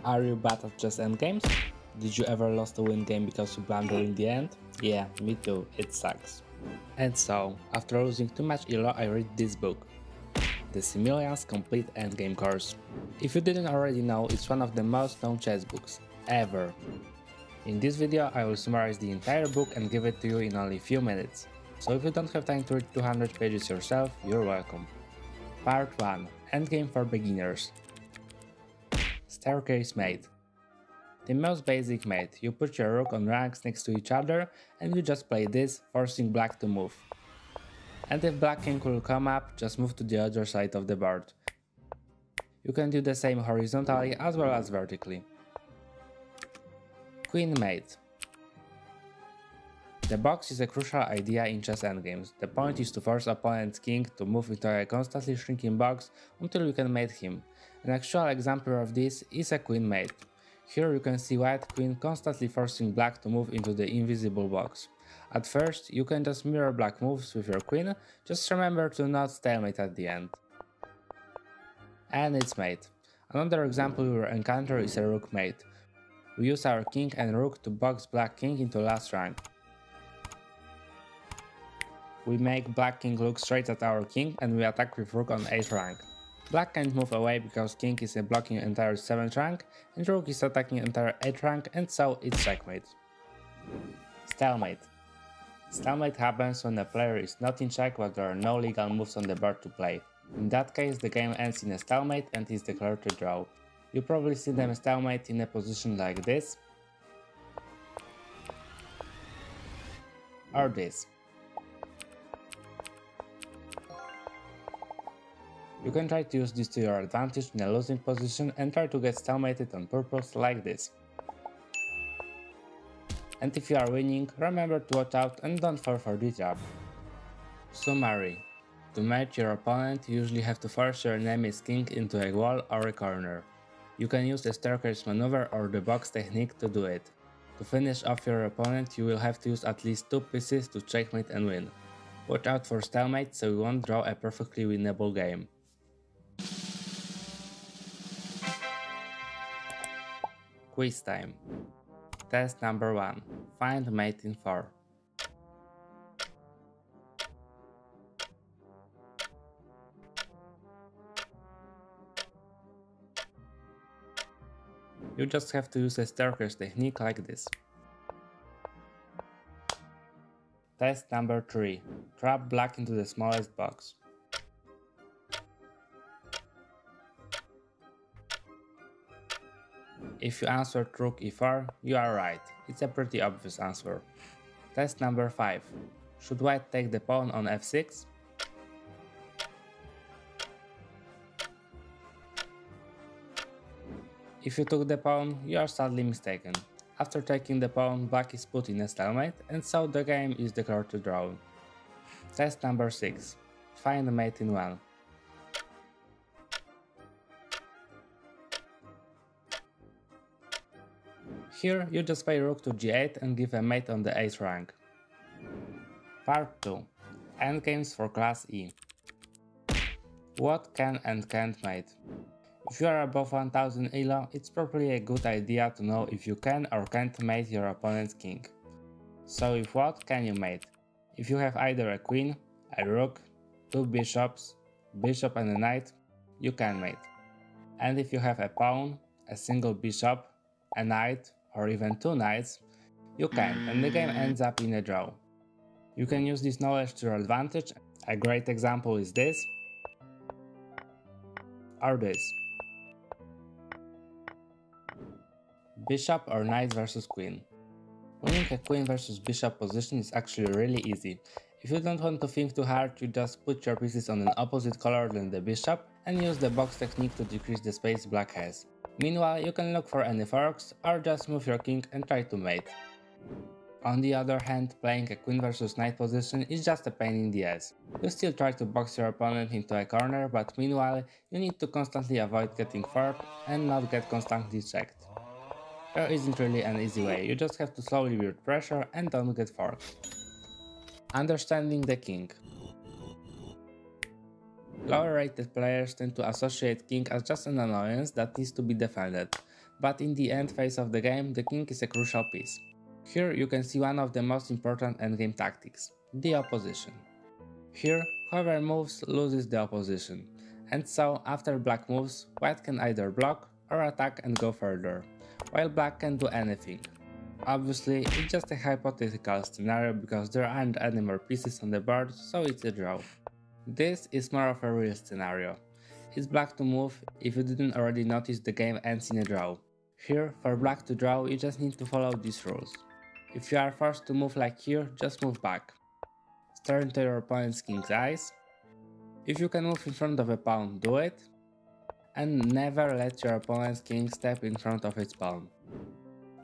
Are you bad at chess endgames? Did you ever lost a win game because you blunder in the end? Yeah, me too, it sucks. And so, after losing too much elo, I read this book, The Simoleon's Complete Endgame Course. If you didn't already know, it's one of the most known chess books, ever. In this video, I will summarize the entire book and give it to you in only few minutes. So if you don't have time to read 200 pages yourself, you're welcome. Part 1. Endgame for Beginners. Staircase Mate. The most basic mate, you put your rook on ranks next to each other and you just play this, forcing black to move. And if black king will come up, just move to the other side of the board. You can do the same horizontally as well as vertically. Queen Mate. The box is a crucial idea in chess endgames. The point is to force opponent's king to move into a constantly shrinking box until you can mate him. An actual example of this is a queen mate. Here you can see white queen constantly forcing black to move into the invisible box. At first, you can just mirror black moves with your queen, just remember to not stalemate at the end. And it's mate. Another example we will encounter is a rook mate. We use our king and rook to box black king into last rank. We make black king look straight at our king and we attack with rook on 8th rank. Black can't move away because king is blocking entire 7th rank and rook is attacking entire 8th rank, and so it's checkmate. Stalemate. Stalemate happens when a player is not in check but there are no legal moves on the board to play. In that case, the game ends in a stalemate and is declared a draw. You probably see them stalemate in a position like this or this. You can try to use this to your advantage in a losing position and try to get stalemated on purpose like this. And if you are winning, remember to watch out and don't fall for the trap. Summary. To mate your opponent, you usually have to force your enemy's king into a wall or a corner. You can use the staircase maneuver or the box technique to do it. To finish off your opponent, you will have to use at least 2 pieces to checkmate and win. Watch out for stalemate so you won't draw a perfectly winnable game. Quiz time. Test number 1. Find mate in 4. You just have to use a staircase technique like this. Test number 3. Trap black into the smallest box. If you answered rook e4, you are right, it's a pretty obvious answer. Test number 5. Should white take the pawn on f6? If you took the pawn, you are sadly mistaken. After taking the pawn, black is put in a stalemate, and so the game is declared to draw. Test number 6. Find a mate in 1. Here you just play rook to g8 and give a mate on the 8th rank. Part 2. Endgames for class E. What can and can't mate? If you are above 1000 elo, it's probably a good idea to know if you can or can't mate your opponent's king. So with what can you mate? If you have either a queen, a rook, 2 bishops, bishop and a knight, you can mate. And if you have a pawn, a single bishop, a knight, or even 2 knights, you can, and the game ends up in a draw. You can use this knowledge to your advantage. A great example is this, or this. Bishop or knight versus queen. Winning a queen versus bishop position is actually really easy. If you don't want to think too hard, you just put your pieces on an opposite color than the bishop and use the box technique to decrease the space black has. Meanwhile, you can look for any forks or just move your king and try to mate. On the other hand, playing a queen versus knight position is just a pain in the ass. You still try to box your opponent into a corner, but meanwhile, you need to constantly avoid getting forked and not get constantly checked. There isn't really an easy way, you just have to slowly build pressure and don't get forked. Understanding the king. Lower rated players tend to associate king as just an annoyance that needs to be defended. but in the end phase of the game, the king is a crucial piece. Here you can see one of the most important endgame tactics, the opposition. Here, whoever moves loses the opposition, and so after black moves, white can either block or attack and go further, while black can do anything. Obviously, it's just a hypothetical scenario because there aren't any more pieces on the board, so it's a draw. This is more of a real scenario. It's black to move. If you didn't already notice, the game ends in a draw. Here, for black to draw, you just need to follow these rules. If you are forced to move like here, just move back. Stare into your opponent's king's eyes. If you can move in front of a pawn, do it. And never let your opponent's king step in front of its pawn.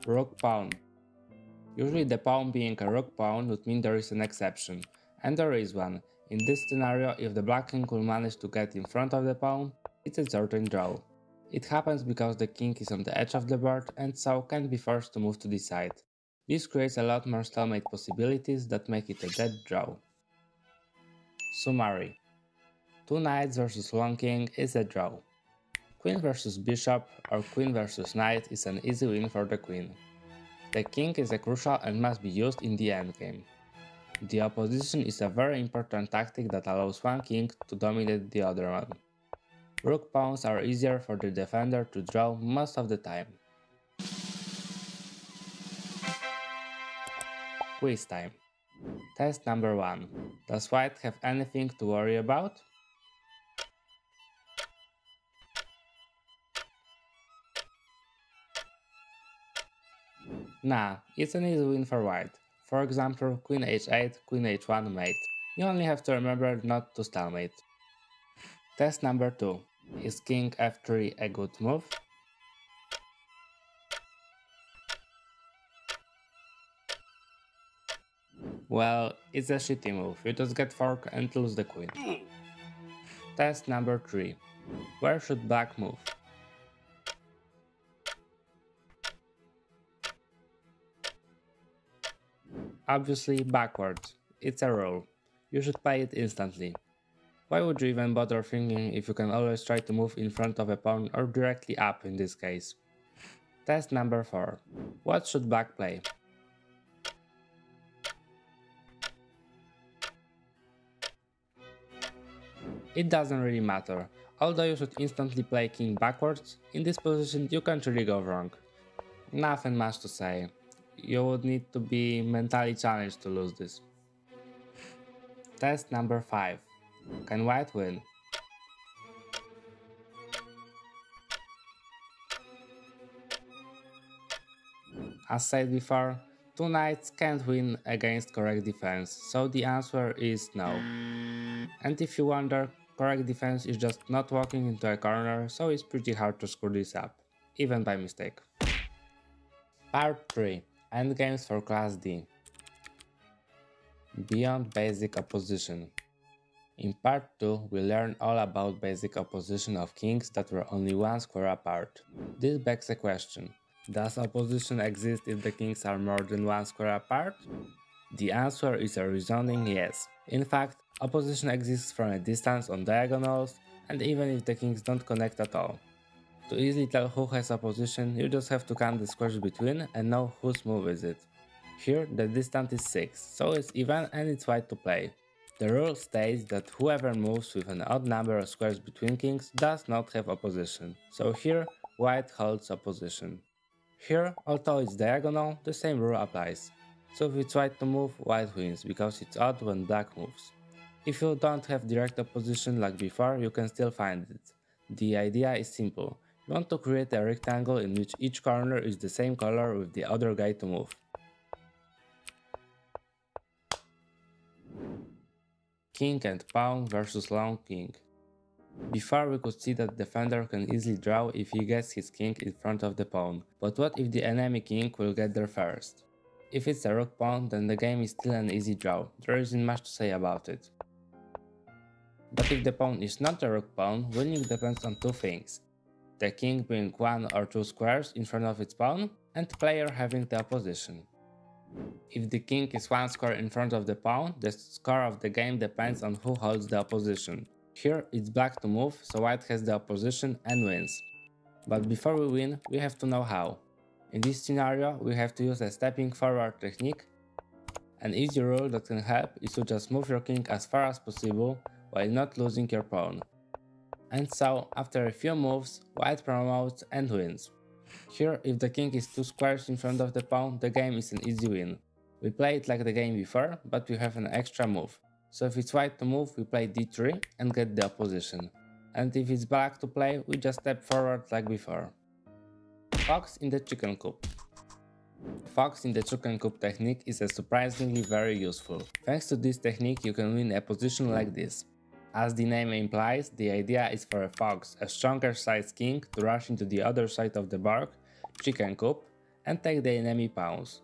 Rook pawn. Usually the pawn being a rook pawn would mean there is an exception, and there is one. In this scenario, if the black king will manage to get in front of the pawn, it's a certain draw. It happens because the king is on the edge of the board and so can be forced to move to this side. This creates a lot more stalemate possibilities that make it a dead draw. Summary. Two knights versus one king is a draw. Queen versus bishop or queen versus knight is an easy win for the queen. The king is a crucial and must be used in the endgame. The opposition is a very important tactic that allows one king to dominate the other one. Rook pawns are easier for the defender to draw most of the time. Quiz time. Test number 1. Does white have anything to worry about? Nah, it's an easy win for white. For example, queen h8, queen h1 mate. You only have to remember not to stalemate. Test number 2. Is king f3 a good move? Well, it's a shitty move. You just get fork and lose the queen. Test number 3. Where should black move? Obviously backwards. It's a rule. You should play it instantly. Why would you even bother thinking if you can always try to move in front of a pawn or directly up in this case? Test number 4. What should black play? It doesn't really matter. Although you should instantly play king backwards, in this position you can't really go wrong. Nothing much to say. You would need to be mentally challenged to lose this. Test number 5. Can white win? As said before, two knights can't win against correct defense, so the answer is no. And if you wonder, correct defense is just not walking into a corner, so it's pretty hard to screw this up, even by mistake. Part 3. Endgames for Class D. Beyond basic opposition. In part 2, we learn all about basic opposition of kings that were only one square apart. This begs a question. Does opposition exist if the kings are more than one square apart? The answer is a resounding yes. In fact, opposition exists from a distance on diagonals, and even if the kings don't connect at all. To easily tell who has opposition, you just have to count the squares between and know whose move is it. Here the distance is 6, so it's even and it's white to play. The rule states that whoever moves with an odd number of squares between kings does not have opposition, so here white holds opposition. Here, although it's diagonal, the same rule applies. So if it's white to move, white wins, because it's odd when black moves. If you don't have direct opposition like before, you can still find it. The idea is simple. You want to create a rectangle in which each corner is the same color with the other guy to move. King and pawn versus long king. Before we could see that the defender can easily draw if he gets his king in front of the pawn, but what if the enemy king will get there first? If it's a rook pawn, then the game is still an easy draw, there isn't much to say about it. But if the pawn is not a rook pawn, winning depends on two things. The king being one or two squares in front of its pawn, and the player having the opposition. If the king is one square in front of the pawn, the score of the game depends on who holds the opposition. Here it's black to move, so white has the opposition and wins. But before we win, we have to know how. In this scenario, we have to use a stepping forward technique. An easy rule that can help is to just move your king as far as possible while not losing your pawn. And so, after a few moves, white promotes and wins. Here, if the king is 2 squares in front of the pawn, the game is an easy win. We play it like the game before, but we have an extra move. So if it's white to move, we play d3 and get the opposition. And if it's black to play, we just step forward like before. Fox in the chicken coop. Fox in the chicken coop technique is surprisingly very useful. Thanks to this technique, you can win a position like this. As the name implies, the idea is for a fox, a stronger sized king, to rush into the other side of the board, chicken coop, and take the enemy pawns.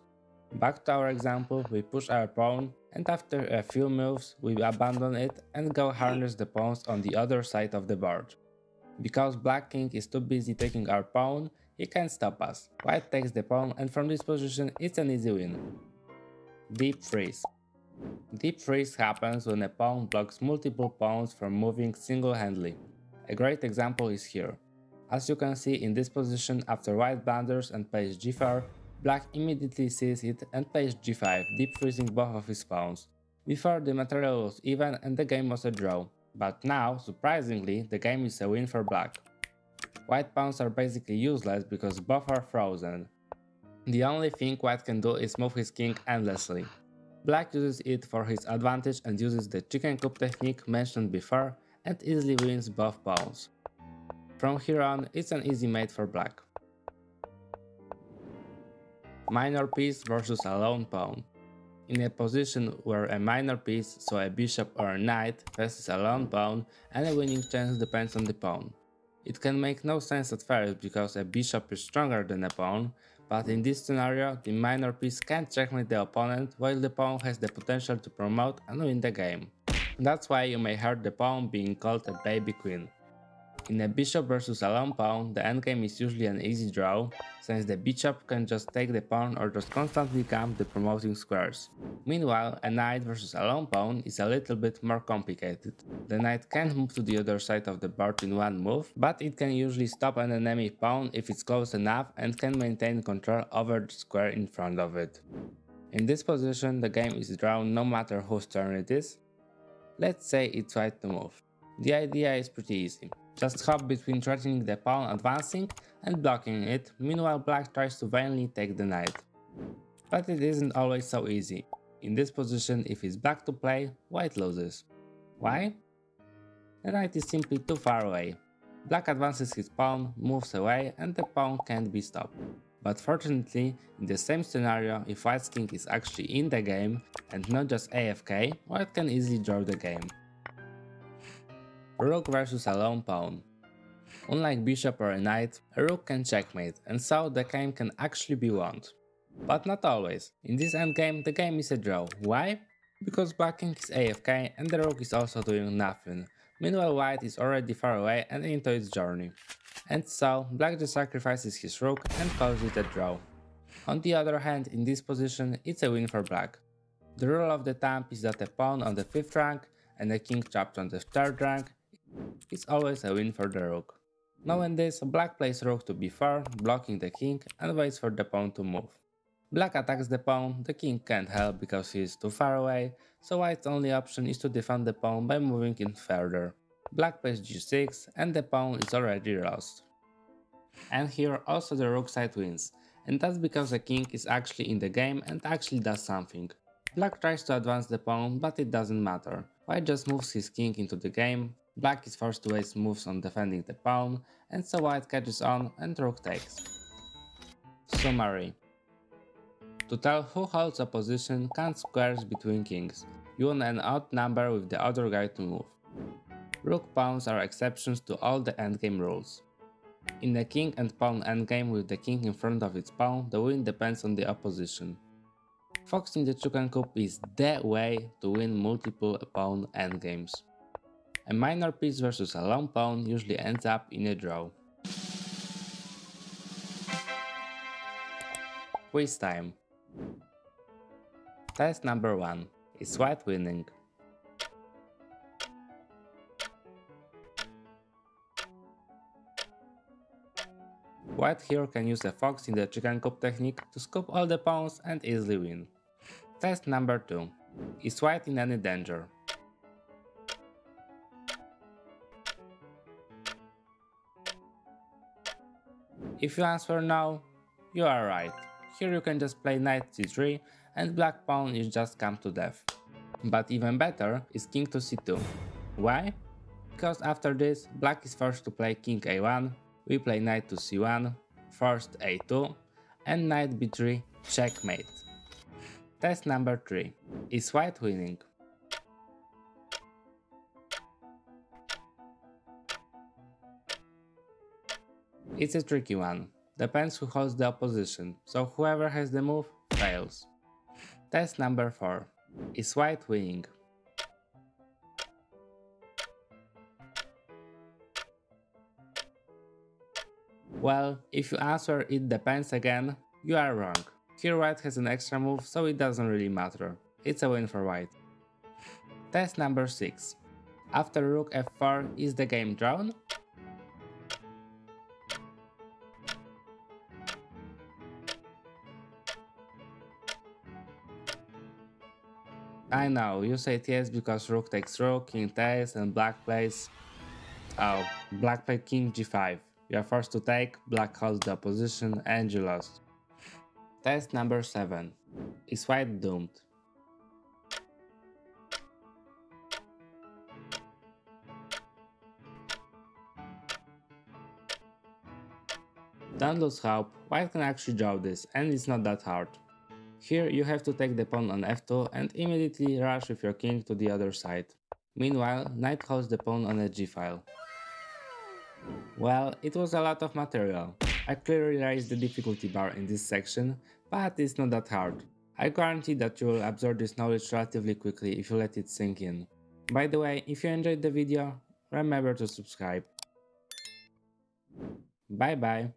Back to our example, we push our pawn, and after a few moves we abandon it and go harness the pawns on the other side of the board. Because black king is too busy taking our pawn, he can't stop us. White takes the pawn, and from this position it's an easy win. Deep freeze. Deep freeze happens when a pawn blocks multiple pawns from moving single-handedly. A great example is here. As you can see in this position, after white blunders and plays g4, black immediately sees it and plays g5, deep freezing both of his pawns. Before, the material was even and the game was a draw, but now, surprisingly, the game is a win for black. White pawns are basically useless because both are frozen. The only thing white can do is move his king endlessly. Black uses it for his advantage and uses the chicken coop technique mentioned before and easily wins both pawns. From here on, it's an easy mate for black. Minor piece versus a lone pawn. In a position where a minor piece, so a bishop or a knight, faces a lone pawn, any winning chance depends on the pawn. It can make no sense at first because a bishop is stronger than a pawn, but in this scenario the minor piece can't checkmate the opponent while the pawn has the potential to promote and win the game. That's why you may hear the pawn being called a baby queen. In a bishop versus a lone pawn, the endgame is usually an easy draw, since the bishop can just take the pawn or just constantly camp the promoting squares. Meanwhile, a knight versus a lone pawn is a little bit more complicated. The knight can't move to the other side of the board in one move, but it can usually stop an enemy pawn if it's close enough and can maintain control over the square in front of it. In this position, the game is drawn no matter whose turn it is. Let's say it's white to move. The idea is pretty easy. Just hop between threatening the pawn advancing and blocking it, meanwhile black tries to vainly take the knight. But it isn't always so easy. In this position, if it's black to play, white loses. Why? The knight is simply too far away. Black advances his pawn, moves away, and the pawn can't be stopped. But fortunately, in the same scenario, if white's king is actually in the game and not just AFK, white can easily draw the game. Rook versus a lone pawn. Unlike bishop or a knight, a rook can checkmate, and so the game can actually be won. But not always. In this endgame, the game is a draw. Why? Because black king is AFK and the rook is also doing nothing. Meanwhile, white is already far away and into its journey. And so, black just sacrifices his rook and calls it a draw. On the other hand, in this position, it's a win for black. The rule of the thumb is that a pawn on the 5th rank and a king trapped on the 3rd rank is always a win for the rook. Knowing this, black plays rook to b4, blocking the king, and waits for the pawn to move. Black attacks the pawn, the king can't help because he is too far away, so white's only option is to defend the pawn by moving in further. Black plays g6, and the pawn is already lost. And here also the rook side wins, and that's because the king is actually in the game and actually does something. Black tries to advance the pawn, but it doesn't matter. White just moves his king into the game, black is forced to waste moves on defending the pawn, and so white catches on and rook takes. Summary. To tell who holds a position, count squares between kings. You want an odd number with the other guy to move. Rook pawns are exceptions to all the endgame rules. In a king and pawn endgame with the king in front of its pawn, the win depends on the opposition. Fox in the chicken coop is the way to win multiple pawn endgames. A minor piece versus a lone pawn usually ends up in a draw. Quiz time. Test number 1. Is white winning? White here can use a fox in the chicken coop technique to scoop all the pawns and easily win. Test number 2. Is white in any danger? If you answer no, you are right. Here you can just play knight c3 and black pawn is just come to death. But even better is king to c2. Why? Because after this, black is forced to play king a1, we play knight to c1, first a2, and knight b3, checkmate. Test number 3. Is white winning? It's a tricky one. Depends who holds the opposition, so whoever has the move fails. Test number 4. Is white winning? Well, if you answer it depends again, you are wrong. Here white has an extra move, so it doesn't really matter. It's a win for white. Test number 6. After rook f4, is the game drawn? I know, you said yes because rook takes rook, king takes, and black plays... Oh, black played king g5. You are forced to take, black holds the position, and you lost. Test number 7. Is white doomed? Don't lose hope, white can actually draw this, and it's not that hard. Here you have to take the pawn on f2 and immediately rush with your king to the other side. Meanwhile, knight holds the pawn on a g-file. Well, it was a lot of material. I clearly raised the difficulty bar in this section, but it's not that hard. I guarantee that you will absorb this knowledge relatively quickly if you let it sink in. By the way, if you enjoyed the video, remember to subscribe. Bye bye.